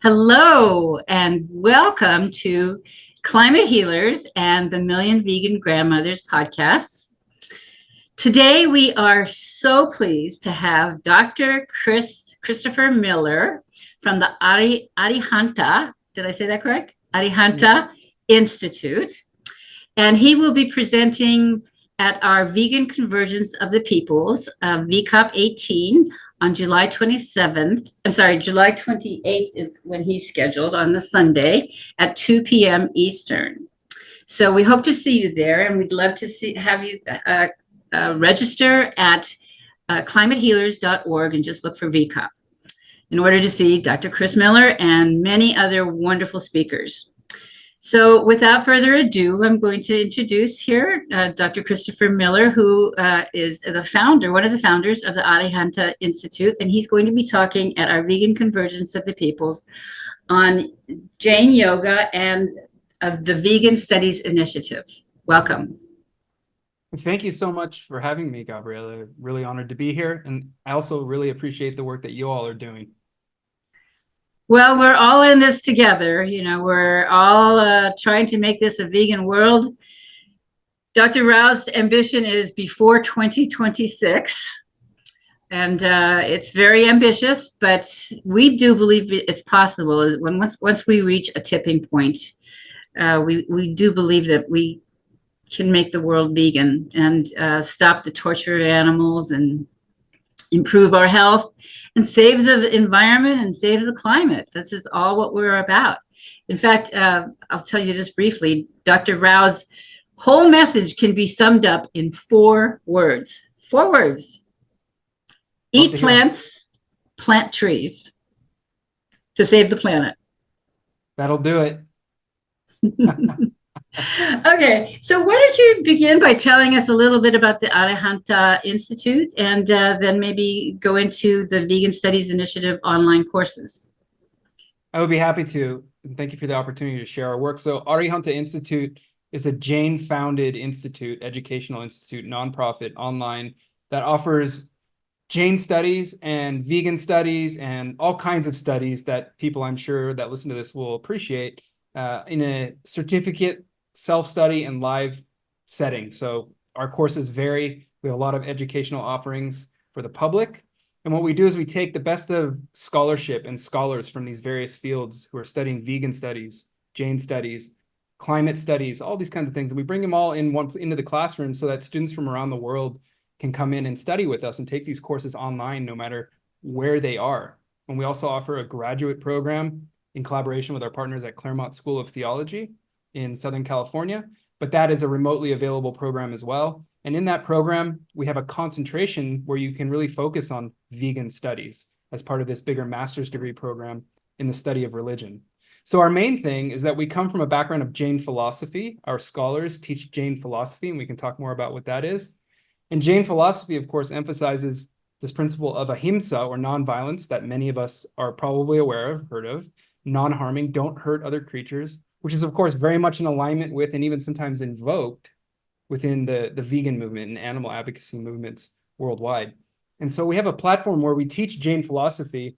Hello and welcome to Climate Healers and the Million Vegan Grandmothers podcast. Today we are so pleased to have Dr. Christopher Miller from the Arihanta, did I say that correct? Arihanta Institute. And he will be presenting at our Vegan Convergence of the Peoples, VCOP 18, on July 27th. I'm sorry, July 28th is when he's scheduled on the Sunday at 2 p.m. Eastern. So we hope to see you there, and we'd love to have you register at climatehealers.org and just look for VCOP in order to see Dr. Chris Miller and many other wonderful speakers. So without further ado, I'm going to introduce here Dr. Christopher Miller, who is one of the founders of the Arihanta Institute, and he's going to be talking at our Vegan Convergence of the Peoples on Jain Yoga and the Vegan Studies Initiative. Welcome. Thank you so much for having me, Gabriella. Really honored to be here, and I also really appreciate the work that you all are doing. Well, we're all in this together. We're all trying to make this a vegan world. Dr. Rao's ambition is before 2026, and it's very ambitious, but we do believe it's possible. Once we reach a tipping point, we do believe that we can make the world vegan and stop the torture of animals and improve our health and save the environment and save the climate. This is all what we're about. In fact, I'll tell you just briefly, Dr. Rao's whole message can be summed up in 4 words. 4 words. Eat plants, plant trees to save the planet. That'll do it. Okay, so why don't you begin by telling us a little bit about the Arihanta Institute and then maybe go into the Vegan Studies Initiative online courses. I would be happy to. Thank you for the opportunity to share our work. So Arihanta Institute is a Jain-founded institute, educational institute, nonprofit, online, that offers Jain studies and vegan studies and all kinds of studies that people, I'm sure, that listen to this will appreciate in a certificate, self-study, and live setting. So our courses vary. We have a lot of educational offerings for the public. And what we do is we take the best of scholarship and scholars from these various fields who are studying vegan studies, Jain studies, climate studies, all these kinds of things. And we bring them all into the classroom so that students from around the world can come in and study with us and take these courses online no matter where they are. And we also offer a graduate program in collaboration with our partners at Claremont School of Theology in Southern California, but that is a remotely available program as well. And in that program, we have a concentration where you can really focus on vegan studies as part of this bigger master's degree program in the study of religion. So our main thing is that we come from a background of Jain philosophy. Our scholars teach Jain philosophy, and we can talk more about what that is. And Jain philosophy, of course, emphasizes this principle of ahimsa, or nonviolence, that many of us are probably aware of, heard of, non-harming, don't hurt other creatures, which is, of course, very much in alignment with and even sometimes invoked within the vegan movement and animal advocacy movements worldwide. And so we have a platform where we teach Jain philosophy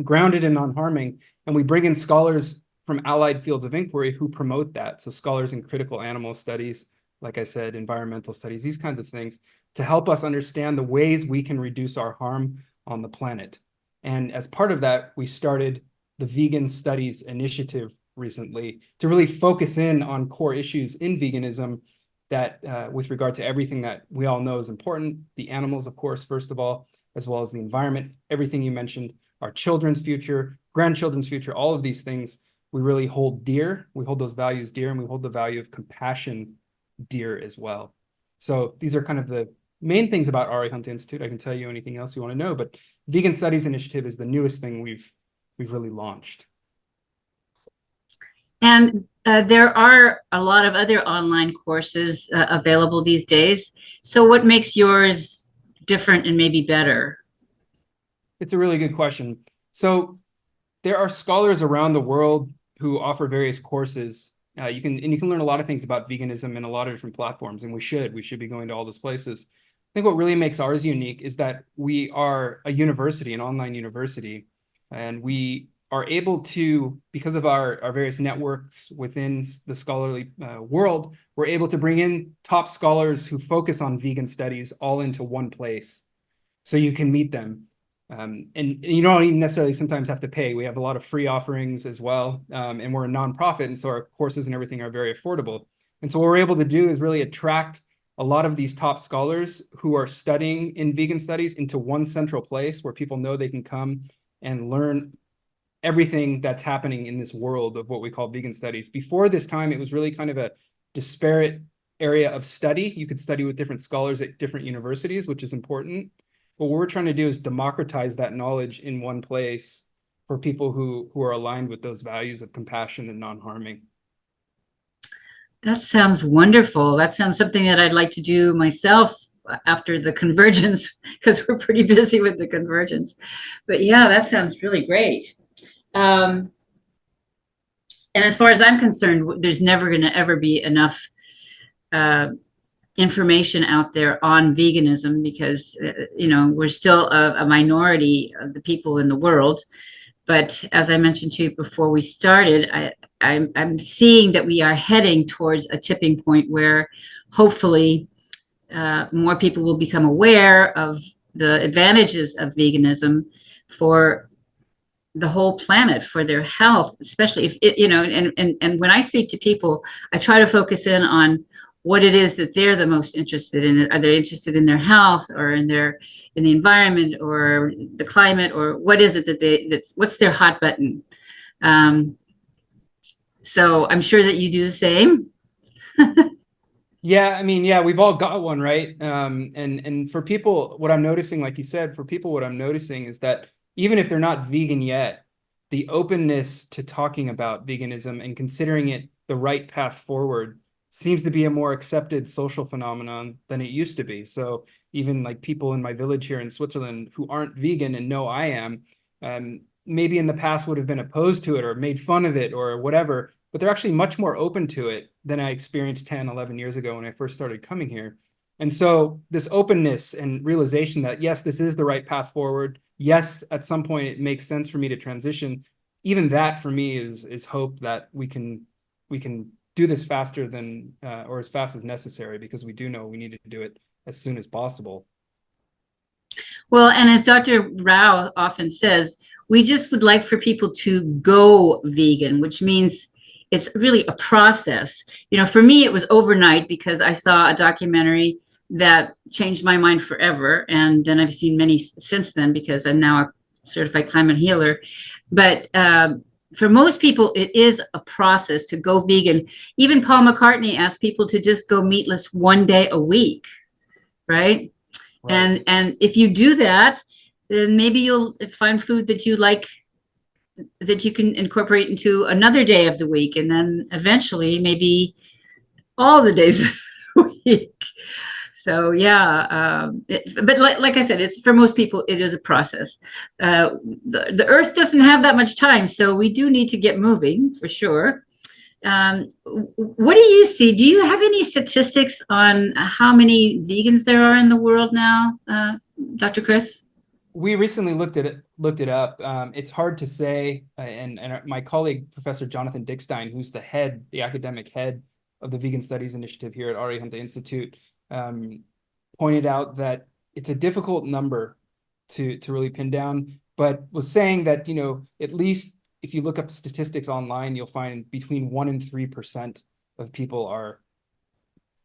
grounded in non-harming, and we bring in scholars from allied fields of inquiry who promote that. So scholars in critical animal studies, like I said, environmental studies, these kinds of things, to help us understand the ways we can reduce our harm on the planet. And as part of that, we started the Vegan Studies Initiative recently to really focus in on core issues in veganism that with regard to everything that we all know is important, the animals, of course, first of all, as well as the environment, everything you mentioned, our children's future, grandchildren's future, all of these things we really hold dear. We hold those values dear, and we hold the value of compassion dear as well. So these are kind of the main things about Arihanta Institute. I can tell you anything else you want to know, but Vegan Studies Initiative is the newest thing we've really launched. And there are a lot of other online courses available these days. So what makes yours different and maybe better? It's a really good question. So there are scholars around the world who offer various courses. You can learn a lot of things about veganism in a lot of different platforms, and we should be going to all those places. I think what really makes ours unique is that we are a university, an online university, and we are able to, because of our various networks within the scholarly world, we're able to bring in top scholars who focus on vegan studies all into one place. So you can meet them. And you don't even necessarily sometimes have to pay. We have a lot of free offerings as well. And we're a nonprofit, and so our courses and everything are very affordable. And so what we're able to do is really attract a lot of these top scholars who are studying in vegan studies into one central place where people know they can come and learn everything that's happening in this world of what we call vegan studies. Before this time, it was really kind of a disparate area of study. You could study with different scholars at different universities, which is important. But what we're trying to do is democratize that knowledge in one place for people who are aligned with those values of compassion and non-harming. That sounds wonderful. That sounds something that I'd like to do myself after the convergence, because we're pretty busy with the convergence. But yeah, that sounds really great. And as far as I'm concerned, there's never going to ever be enough information out there on veganism, because we're still a minority of the people in the world. But as I mentioned to you before we started, I'm seeing that we are heading towards a tipping point where hopefully more people will become aware of the advantages of veganism for the whole planet, for their health, especially if and when I speak to people, I try to focus in on what it is that they're the most interested in. Are they interested in their health, or in the environment, or the climate, or what is it that's what's their hot button? So I'm sure that you do the same. Yeah, I mean, yeah, we've all got one, right? And for people, what I'm noticing, like you said, for people, what I'm noticing is that even if they're not vegan yet, the openness to talking about veganism and considering it the right path forward seems to be a more accepted social phenomenon than it used to be. So even like people in my village here in Switzerland who aren't vegan and know I am, maybe in the past would have been opposed to it or made fun of it or whatever, but they're actually much more open to it than I experienced 10, 11 years ago when I first started coming here. And so this openness and realization that, yes, this is the right path forward. Yes, at some point it makes sense for me to transition. Even that for me is hope that we can do this faster than or as fast as necessary, because we do know we need to do it as soon as possible. Well, and as Dr. Rao often says, we just would like for people to go vegan, which means it's really a process. For me, it was overnight because I saw a documentary that changed my mind forever. And then I've seen many since then, because I'm now a certified climate healer. But for most people, it is a process to go vegan. Even Paul McCartney asked people to just go meatless one day a week, right? Right. And if you do that, then maybe you'll find food that you like, that you can incorporate into another day of the week, and then eventually maybe all the days of the week. So yeah, but like I said, it's for most people, it is a process. The earth doesn't have that much time, so we do need to get moving for sure. What do you see? Do you have any statistics on how many vegans there are in the world now, Dr. Chris? We recently looked it up. It's hard to say, and my colleague, Professor Jonathan Dickstein, who's the academic head of the Vegan Studies Initiative here at Arihanta Institute, pointed out that it's a difficult number to really pin down, but was saying that, at least if you look up statistics online, you'll find between 1% and 3% of people are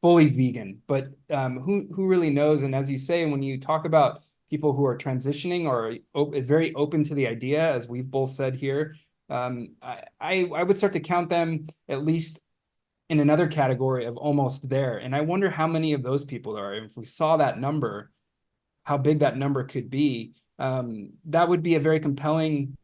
fully vegan. But who really knows? And as you say, when you talk about people who are transitioning or very open to the idea, as we've both said here, I would start to count them at least in another category of almost there. And I wonder how many of those people there are. If we saw that number, how big that number could be, that would be a very compelling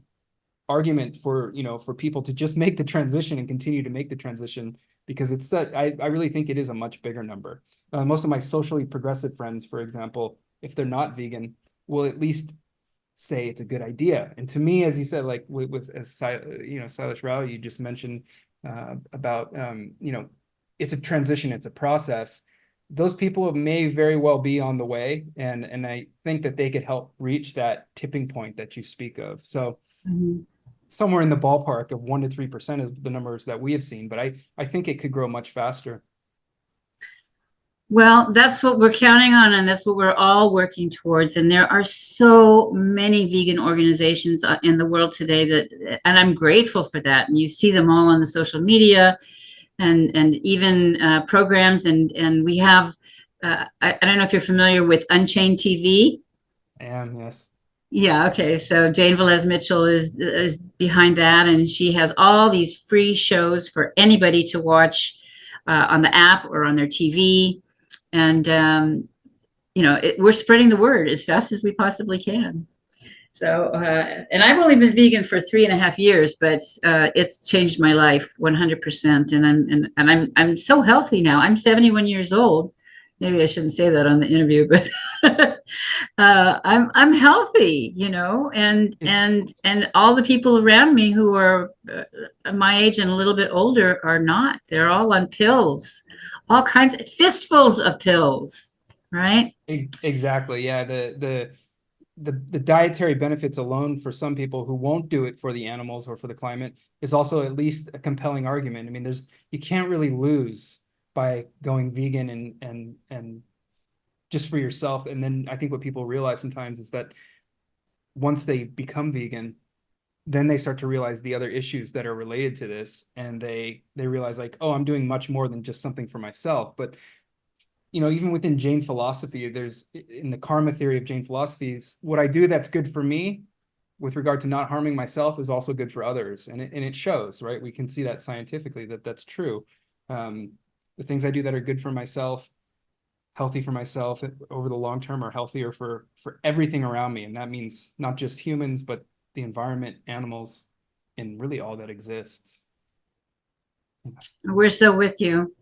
argument for people to just make the transition and continue to make the transition, because I really think it is a much bigger number. Most of my socially progressive friends, for example, if they're not vegan, will at least say it's a good idea. And to me, as you said, like Silas Rao, you just mentioned about it's a transition, it's a process. Those people may very well be on the way, and I think that they could help reach that tipping point that you speak of. So Mhm. somewhere in the ballpark of 1 to 3% is the numbers that we have seen, but I think it could grow much faster. Well, that's what we're counting on, and that's what we're all working towards. And there are so many vegan organizations in the world today and I'm grateful for that. And you see them all on the social media, and even programs. And we have, I don't know if you're familiar with Unchained TV. I am, yes. Yeah, okay. So Jane Velez Mitchell is behind that, and she has all these free shows for anybody to watch on the app or on their TV. And we're spreading the word as fast as we possibly can. So, and I've only been vegan for 3.5 years, but it's changed my life 100%. And I'm so healthy now. I'm 71 years old. Maybe I shouldn't say that on the interview, but I'm healthy, and all the people around me who are my age and a little bit older are not. They're all on pills, all kinds of fistfuls of pills, right? Exactly. Yeah. The dietary benefits alone for some people who won't do it for the animals or for the climate is also at least a compelling argument. I mean, you can't really lose by going vegan and just for yourself. And then I think what people realize sometimes is that once they become vegan, then they start to realize the other issues that are related to this, and they realize like, oh, I'm doing much more than just something for myself. But even within Jain philosophy, there's in the karma theory of Jain philosophy, what I do that's good for me with regard to not harming myself is also good for others. And it shows, right? We can see that scientifically that's true. The things I do that are good for myself, healthy for myself over the long term, are healthier for everything around me. And that means not just humans, but the environment, animals, and really all that exists. We're so with you.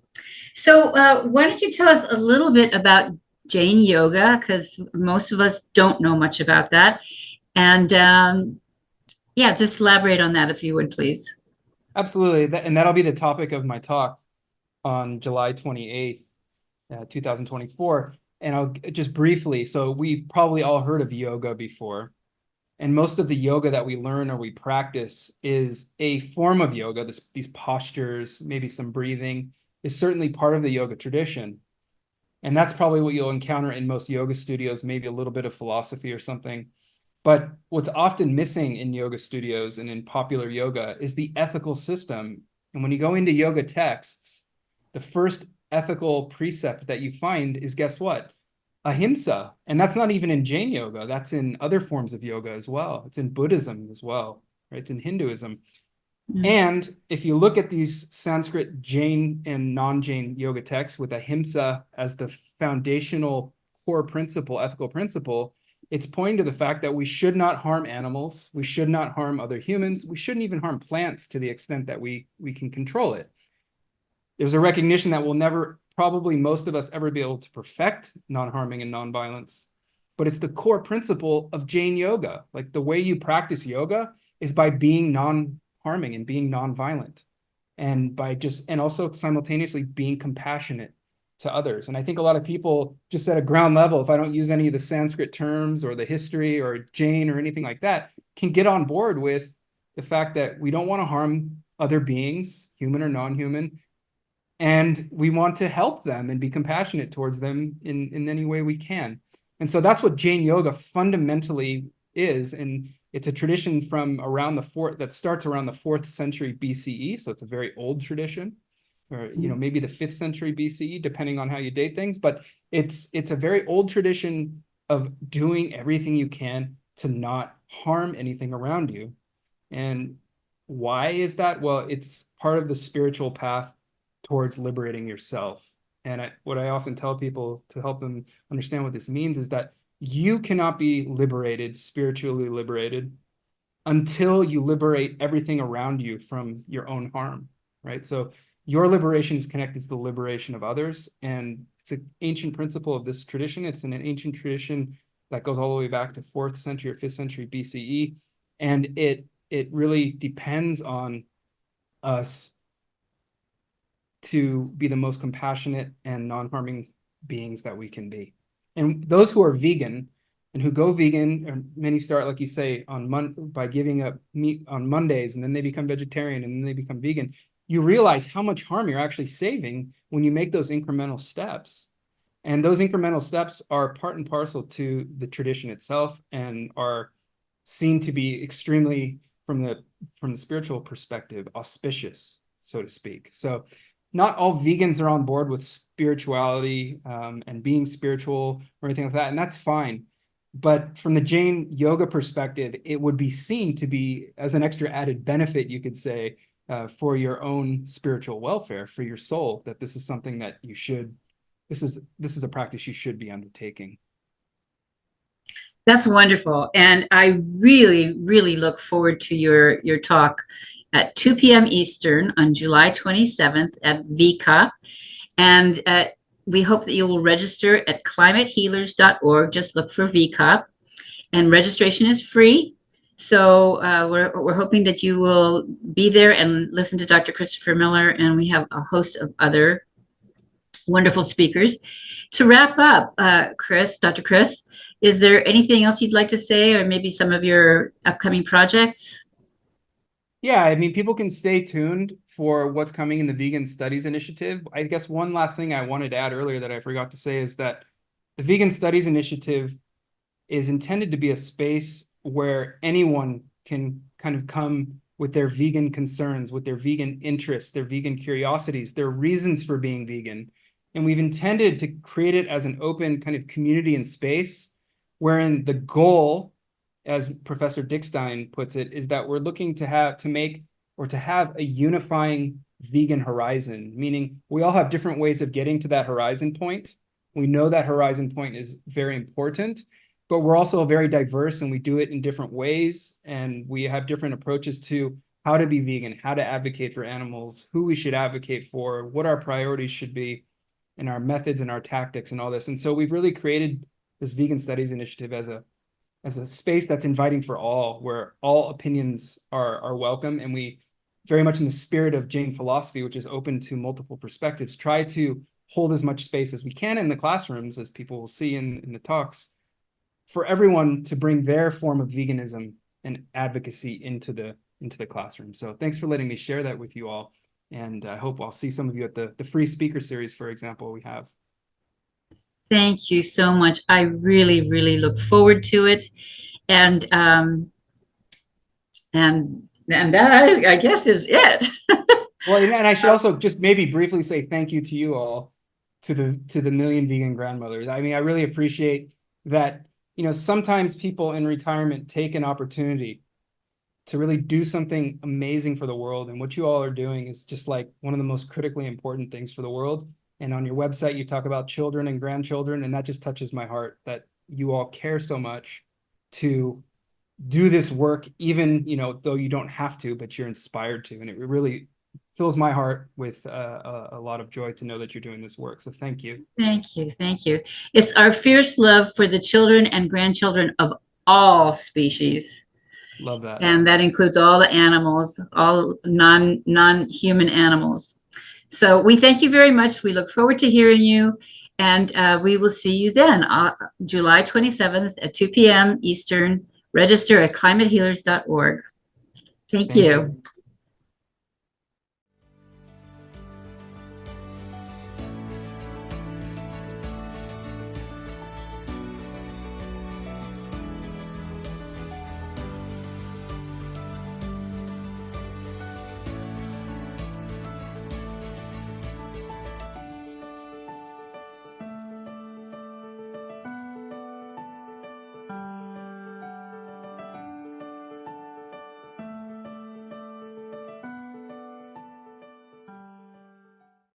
So, why don't you tell us a little bit about Jain Yoga? Because most of us don't know much about that. And yeah, just elaborate on that if you would, please. Absolutely. And that'll be the topic of my talk on July 28th, 2024. And I'll just briefly, so we've probably all heard of yoga before. And most of the yoga that we learn or we practice is a form of yoga. These postures, maybe some breathing, is certainly part of the yoga tradition. And that's probably what you'll encounter in most yoga studios, maybe a little bit of philosophy or something. But what's often missing in yoga studios and in popular yoga is the ethical system. And when you go into yoga texts, the first ethical precept that you find is, guess what? Ahimsa. And that's not even in Jain yoga. That's in other forms of yoga as well. It's in Buddhism as well, right? It's in Hinduism. And if you look at these Sanskrit, Jain, and non-Jain yoga texts with ahimsa as the foundational core principle, ethical principle, it's pointing to the fact that we should not harm animals. We should not harm other humans. We shouldn't even harm plants to the extent that we can control it. There's a recognition that we'll never, probably most of us, ever be able to perfect non-harming and non-violence. But it's the core principle of Jain yoga. Like the way you practice yoga is by being non-harming and being non-violent, and also simultaneously being compassionate to others. And I think a lot of people, just at a ground level, if I don't use any of the Sanskrit terms or the history or Jain or anything like that, can get on board with the fact that we don't want to harm other beings, human or non-human, and we want to help them and be compassionate towards them in any way we can. And so that's what Jain yoga fundamentally is. And it's a tradition from around that starts around the 4th century BCE. So it's a very old tradition, or maybe the 5th century BCE, depending on how you date things. But it's a very old tradition of doing everything you can to not harm anything around you. And why is that? Well, it's part of the spiritual path towards liberating yourself. And what I often tell people to help them understand what this means is that you cannot be liberated, spiritually liberated, until you liberate everything around you from your own harm, right? So your liberation is connected to the liberation of others. And it's an ancient principle of this tradition. It's an ancient tradition that goes all the way back to 4th century or 5th century BCE. And it really depends on us to be the most compassionate and non-harming beings that we can be. And those who are vegan and who go vegan, or many start, like you say, by giving up meat on Mondays, and then they become vegetarian, and then they become vegan. You realize how much harm you're actually saving when you make those incremental steps. And those incremental steps are part and parcel to the tradition itself, and are seen to be extremely, from the spiritual perspective, auspicious, so to speak. So not all vegans are on board with spirituality and being spiritual or anything like that, and that's fine. But from the Jain Yoga perspective, it would be seen to be as an extra added benefit, you could say, for your own spiritual welfare, for your soul, that this is something that you should, this is a practice you should be undertaking. That's wonderful. And I really, really look forward to your talk at 2 p.m. Eastern on July 27th at VCOP. And we hope that you will register at climatehealers.org. Just look for VCOP. And registration is free. So we're hoping that you will be there and listen to Dr. Christopher Miller. And we have a host of other wonderful speakers. To wrap up, Dr. Chris, is there anything else you'd like to say, or maybe some of your upcoming projects? Yeah, I mean, people can stay tuned for what's coming in the Vegan Studies Initiative. I guess one last thing I wanted to add earlier that I forgot to say is that the Vegan Studies Initiative is intended to be a space where anyone can kind of come with their vegan concerns, with their vegan interests, their vegan curiosities, their reasons for being vegan. And we've intended to create it as an open kind of community and space wherein the goal, as Professor Dickstein puts it, is that we're looking to have a unifying vegan horizon, meaning we all have different ways of getting to that horizon point. We know that horizon point is very important, but we're also very diverse, and we do it in different ways, and we have different approaches to how to be vegan, how to advocate for animals, who we should advocate for, what our priorities should be, and our methods and our tactics and all this. And so we've really created this Vegan Studies Initiative as a space that's inviting for all, where all opinions are welcome. And we, very much in the spirit of Jain philosophy, which is open to multiple perspectives, try to hold as much space as we can in the classrooms, as people will see in the talks, for everyone to bring their form of veganism and advocacy into the classroom. So thanks for letting me share that with you all. And I hope I'll see some of you at the free speaker series, for example, we have. Thank you so much. I really, really look forward to it. And that, I guess, is it. Well, and I should also just maybe briefly say thank you to you all, to the million vegan grandmothers. I mean, I really appreciate that, sometimes people in retirement take an opportunity to really do something amazing for the world. And what you all are doing is just like one of the most critically important things for the world. And on your website, you talk about children and grandchildren, and that just touches my heart that you all care so much to do this work, even, though you don't have to, but you're inspired to. And it really fills my heart with a lot of joy to know that you're doing this work. So thank you. Thank you. Thank you. It's our fierce love for the children and grandchildren of all species. Love that. And that includes all the animals, all non-human animals. So we thank you very much. We look forward to hearing you. And we will see you then, July 27th at 2 p.m. Eastern. Register at climatehealers.org. Thank you.